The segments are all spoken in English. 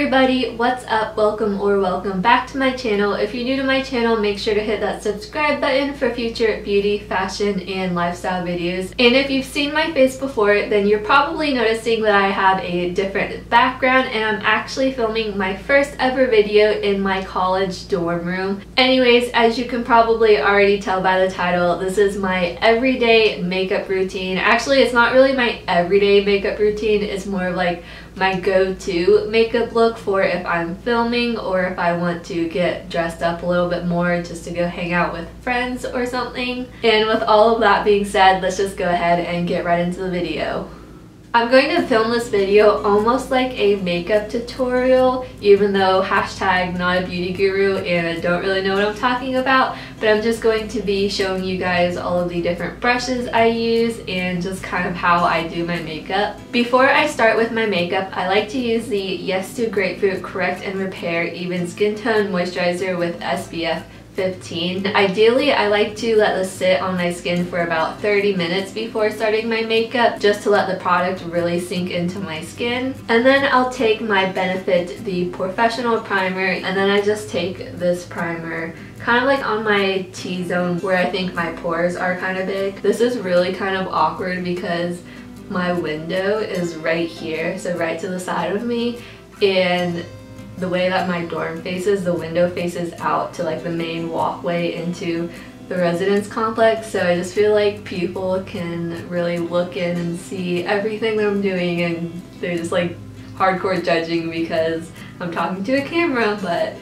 everybody, what's up? Welcome back to my channel. If you're new to my channel, make sure to hit that subscribe button for future beauty, fashion, and lifestyle videos. And if you've seen my face before, then you're probably noticing that I have a different background, and I'm actually filming my first ever video in my college dorm room. Anyways, as you can probably already tell by the title, this is my everyday makeup routine. Actually, it's not really my everyday makeup routine, it's more of like my go-to makeup look for if I'm filming or if I want to get dressed up a little bit more just to go hang out with friends or something. And with all of that being said, let's just go ahead and get right into the video. I'm going to film this video almost like a makeup tutorial, even though hashtag not a beauty guru and I don't really know what I'm talking about, but I'm just going to be showing you guys all of the different brushes I use and just kind of how I do my makeup. Before I start with my makeup, I like to use the Yes to Grapefruit Correct and Repair Even Skin Tone Moisturizer with SPF 15. Ideally, I like to let this sit on my skin for about 30 minutes before starting my makeup, just to let the product really sink into my skin. And then I'll take my Benefit, the POREfessional primer, and then I just take this primer kind of like on my T-zone where I think my pores are kind of big. This is really kind of awkward because my window is right here, so right to the side of me, and the way that my dorm faces, the window faces out to like the main walkway into the residence complex, so I just feel like people can really look in and see everything that I'm doing, and they're just like hardcore judging because I'm talking to a camera, but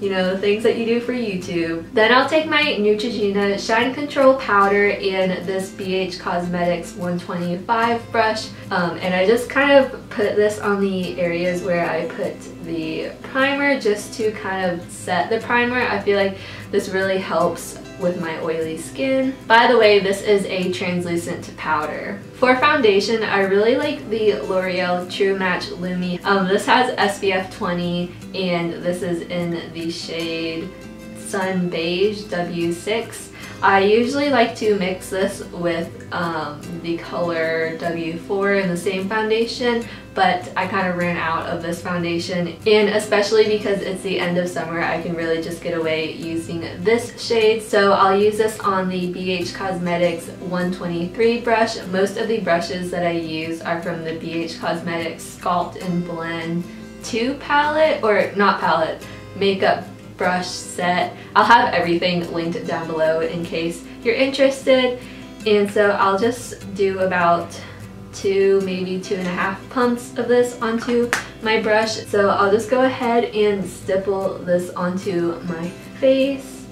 you know, the things that you do for YouTube. Then I'll take my Neutrogena Shine Control Powder and this BH Cosmetics 125 brush, and I just kind of put this on the areas where I put the primer just to kind of set the primer. I feel like this really helps with my oily skin. By the way, this is a translucent powder. For foundation, I really like the L'Oreal True Match Lumi. This has SPF 20 and this is in the shade Sun Beige W6. I usually like to mix this with the color W4 in the same foundation, but I kind of ran out of this foundation, and especially because it's the end of summer, I can really just get away using this shade. So I'll use this on the BH Cosmetics 123 brush. Most of the brushes that I use are from the BH Cosmetics Sculpt and Blend 2 palette, or not palette, makeup brush set. I'll have everything linked down below in case you're interested. And so I'll just do about 2, maybe 2.5 pumps of this onto my brush. So I'll just go ahead and stipple this onto my face,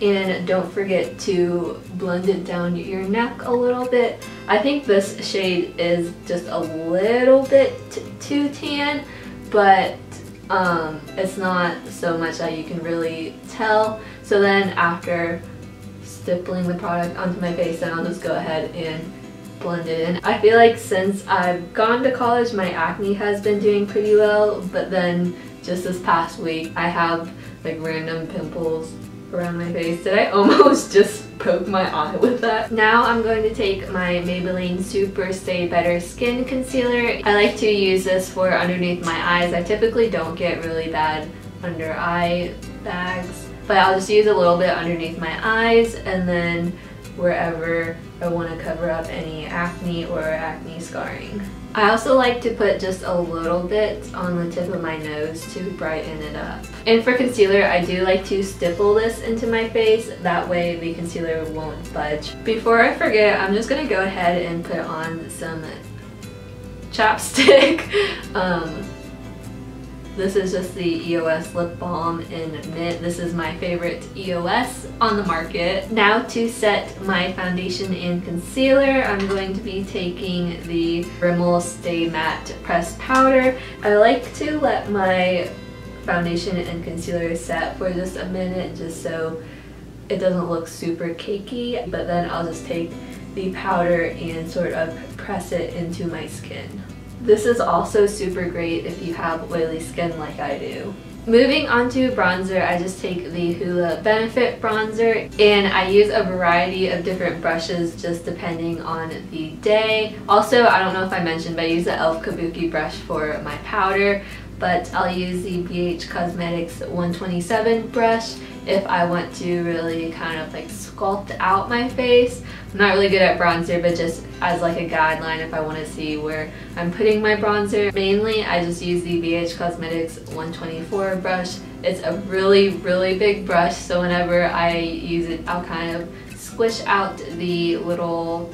and don't forget to blend it down your neck a little bit. I think this shade is just a little bit too tan, but it's not so much that you can really tell. So then after stippling the product onto my face, then I'll just go ahead and blend it in. I feel like since I've gone to college, my acne has been doing pretty well, but then just this past week I have like random pimples around my face. Did I almost just poke my eye with that? Now I'm going to take my Maybelline SuperStay Better Skin Concealer. I like to use this for underneath my eyes. I typically don't get really bad under eye bags, but I'll just use a little bit underneath my eyes and then wherever I want to cover up any acne or acne scarring. I also like to put just a little bit on the tip of my nose to brighten it up. And for concealer, I do like to stipple this into my face, that way the concealer won't budge. Before I forget, I'm just going to go ahead and put on some chapstick. This is just the EOS Lip Balm in Mint. This is my favorite EOS on the market. Now to set my foundation and concealer, I'm going to be taking the Rimmel Stay Matte Pressed Powder. I like to let my foundation and concealer set for just a minute just so it doesn't look super cakey, but then I'll just take the powder and sort of press it into my skin. This is also super great if you have oily skin like I do. Moving on to bronzer, I just take the Hoola Benefit bronzer, and I use a variety of different brushes just depending on the day. Also, I don't know if I mentioned, but I use the e.l.f. Kabuki brush for my powder, but I'll use the BH Cosmetics 127 brush if I want to really kind of like sculpt out my face. I'm not really good at bronzer, but just as like a guideline if I want to see where I'm putting my bronzer. Mainly I just use the BH Cosmetics 124 brush. It's a really big brush, so whenever I use it I'll kind of squish out the little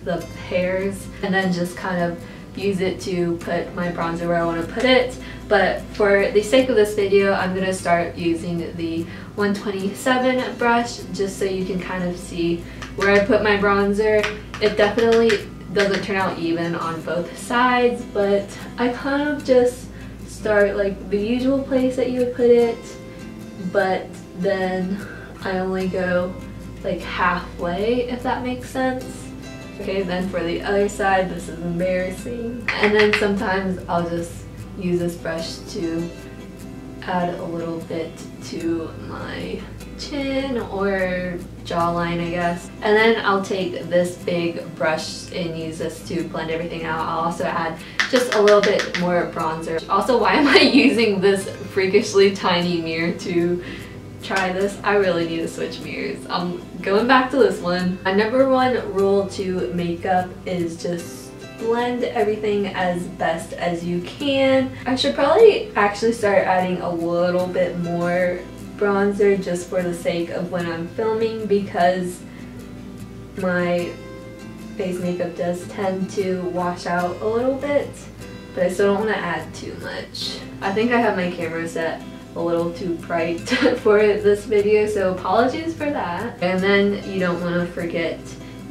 the hairs and then just kind of use it to put my bronzer where I want to put it. But for the sake of this video, I'm going to start using the 127 brush just so you can kind of see where I put my bronzer. It definitely doesn't turn out even on both sides, but I kind of just start like the usual place that you would put it, but then I only go like halfway, if that makes sense. Okay, then for the other side, this is embarrassing. And then sometimes I'll just use this brush to add a little bit to my chin or jawline, I guess. And then I'll take this big brush and use this to blend everything out. I'll also add just a little bit more bronzer. Also, why am I using this freakishly tiny mirror to try this? I really need to switch mirrors. I'm going back to this one. My #1 rule to makeup is just blend everything as best as you can. I should probably actually start adding a little bit more bronzer just for the sake of when I'm filming, because my face makeup does tend to wash out a little bit, but I still don't want to add too much. I think I have my camera set a little too bright for this video, so apologies for that. And then you don't want to forget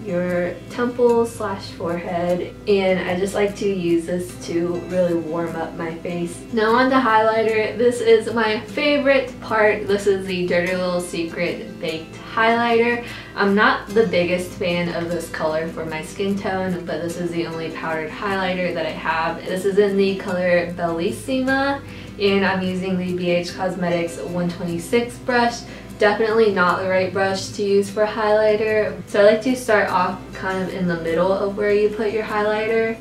your temples / forehead, and I just like to use this to really warm up my face. Now on to highlighter. This is my favorite part. This is the Dirty Little Secret Baked Highlighter. I'm not the biggest fan of this color for my skin tone, but this is the only powdered highlighter that I have. This is in the color Bellisima, and I'm using the BH Cosmetics 126 brush. Definitely not the right brush to use for highlighter. So I like to start off kind of in the middle of where you put your highlighter,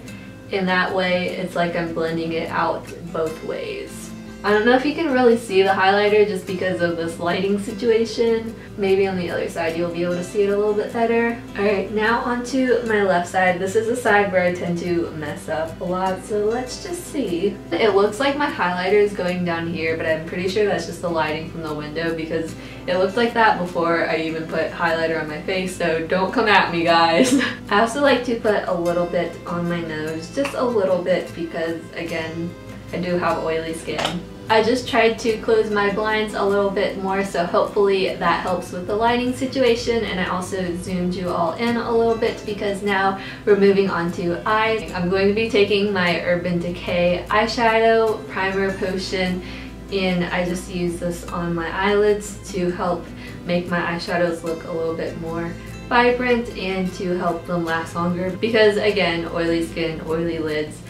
and that way it's like I'm blending it out both ways. I don't know if you can really see the highlighter just because of this lighting situation. Maybe on the other side you'll be able to see it a little bit better. Alright, now onto my left side. This is a side where I tend to mess up a lot, so let's just see. It looks like my highlighter is going down here, but I'm pretty sure that's just the lighting from the window because it looked like that before I even put highlighter on my face, so don't come at me, guys. I also like to put a little bit on my nose, just a little bit, because again, I do have oily skin. I just tried to close my blinds a little bit more, so hopefully that helps with the lighting situation, and I also zoomed you all in a little bit because now we're moving on to eyes. I'm going to be taking my Urban Decay eyeshadow primer potion, and I just use this on my eyelids to help make my eyeshadows look a little bit more vibrant and to help them last longer, because again, oily skin, oily lids,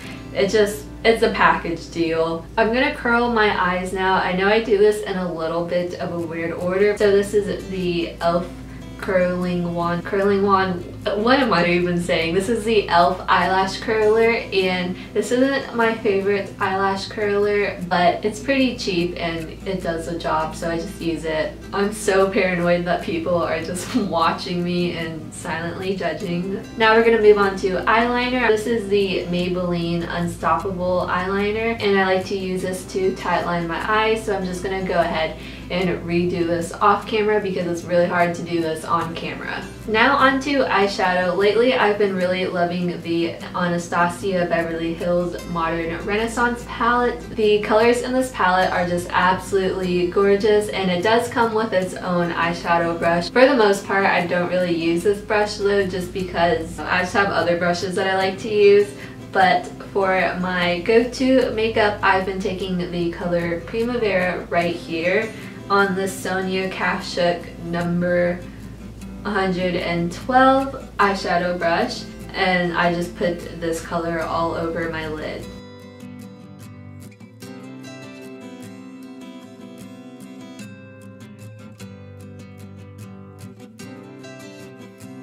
it's a package deal. I'm gonna curl my eyes now. I know I do this in a little bit of a weird order. So this is the e.l.f. curling wand. What am I even saying? This is the e.l.f. eyelash curler, and this isn't my favorite eyelash curler, but it's pretty cheap and it does the job, so I just use it. I'm so paranoid that people are just watching me and silently judging. Now we're gonna move on to eyeliner. This is the Maybelline Unstoppable eyeliner, and I like to use this to tightline my eyes, so I'm just gonna go ahead and redo this off camera because it's really hard to do this on camera. Now onto eyeshadow. Lately I've been really loving the Anastasia Beverly Hills Modern Renaissance palette. The colors in this palette are just absolutely gorgeous, and it does come with its own eyeshadow brush. For the most part, I don't really use this brush though, just because I just have other brushes that I like to use. But for my go-to makeup, I've been taking the color Primavera right here on the Sonia Kashuk number 112 eyeshadow brush, and I just put this color all over my lid.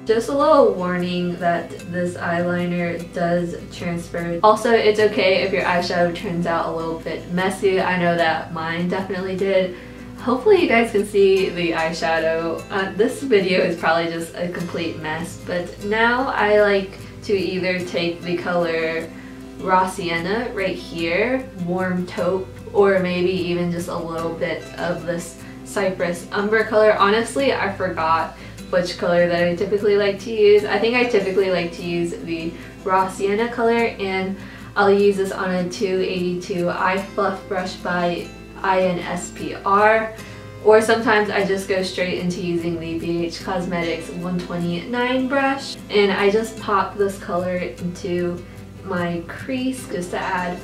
Just a little warning that this eyeliner does transfer. Also, it's okay if your eyeshadow turns out a little bit messy. I know that mine definitely did. Hopefully you guys can see the eyeshadow. This video is probably just a complete mess, but now I like to either take the color Raw Sienna right here, Warm Taupe, or maybe even just a little bit of this Cypress Umber color. Honestly, I forgot which color that I typically like to use. I think I typically like to use the Raw Sienna color, and I'll use this on a 282 eye fluff brush by INSPR, or sometimes I just go straight into using the BH Cosmetics 129 brush, and I just pop this color into my crease just to add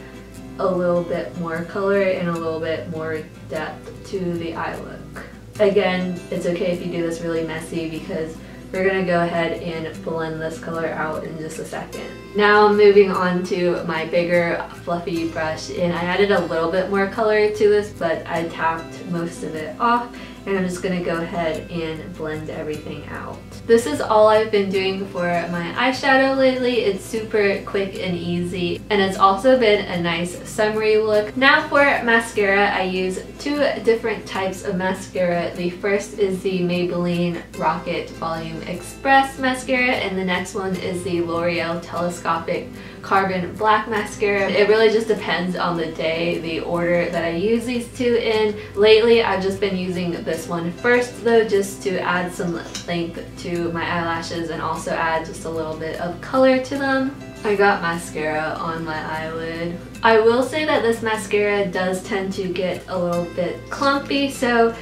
a little bit more color and a little bit more depth to the eye look. Again, it's okay if you do this really messy because we're going to go ahead and blend this color out in just a second. Now I'm moving on to my bigger fluffy brush, and I added a little bit more color to this, but I tapped most of it off, and I'm just going to go ahead and blend everything out. This is all I've been doing for my eyeshadow lately. It's super quick and easy, and it's also been a nice summery look. Now for mascara, I use two different types of mascara. The first is the Maybelline Rocket Volume Express mascara, and the next one is the L'Oreal Telescopic Carbon Black mascara. It really just depends on the day, the order that I use these two in. Lately, I've just been using this one first though, just to add some length to my eyelashes and also add just a little bit of color to them. I got mascara on my eyelid. I will say that this mascara does tend to get a little bit clumpy, so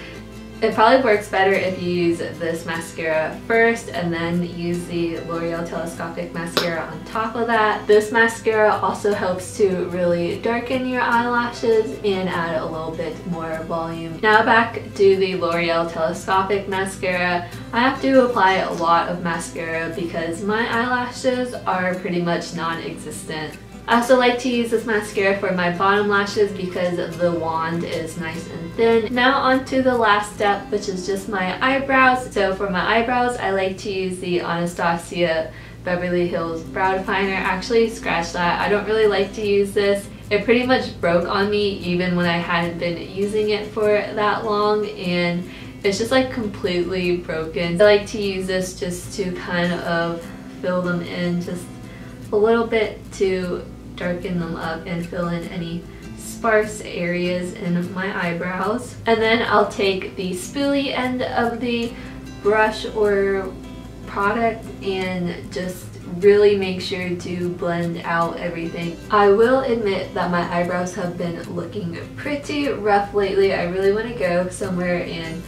it probably works better if you use this mascara first and then use the L'Oreal Telescopic mascara on top of that. This mascara also helps to really darken your eyelashes and add a little bit more volume. Now back to the L'Oreal Telescopic mascara. I have to apply a lot of mascara because my eyelashes are pretty much non-existent. I also like to use this mascara for my bottom lashes because the wand is nice and thin. Now on to the last step, which is just my eyebrows. So for my eyebrows, I like to use the Anastasia Beverly Hills Brow Definer. Actually, scratch that. I don't really like to use this. It pretty much broke on me even when I hadn't been using it for that long, and it's just like completely broken. I like to use this just to kind of fill them in just a little bit to darken them up and fill in any sparse areas in my eyebrows. And then I'll take the spoolie end of the brush or product and just really make sure to blend out everything. I will admit that my eyebrows have been looking pretty rough lately. I really want to go somewhere and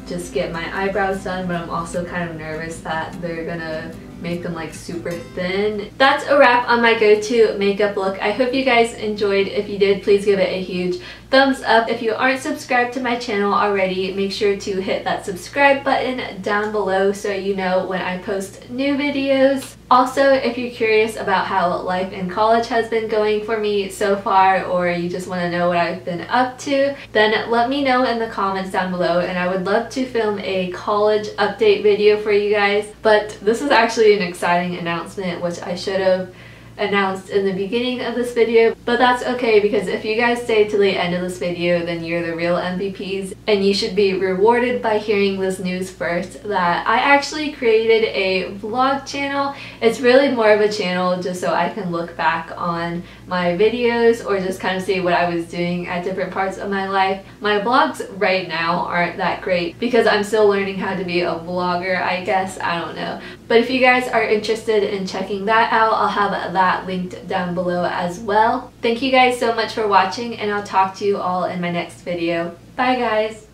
just get my eyebrows done, but I'm also kind of nervous that they're gonna make them like super thin. That's a wrap on my go-to makeup look. I hope you guys enjoyed. If you did, please give it a huge thumbs up. If you aren't subscribed to my channel already, make sure to hit that subscribe button down below so you know when I post new videos. Also, if you're curious about how life in college has been going for me so far, or you just want to know what I've been up to, then let me know in the comments down below, and I would love to film a college update video for you guys. But this is actually an exciting announcement, which I should have announced in the beginning of this video, but that's okay because if you guys stay to the end of this video, then you're the real MVPs, and you should be rewarded by hearing this news first, that I actually created a vlog channel. It's really more of a channel just so I can look back on my videos or just kind of see what I was doing at different parts of my life. My vlogs right now aren't that great because I'm still learning how to be a vlogger, I guess. I don't know. But if you guys are interested in checking that out, I'll have that linked down below as well. Thank you guys so much for watching, and I'll talk to you all in my next video. Bye guys!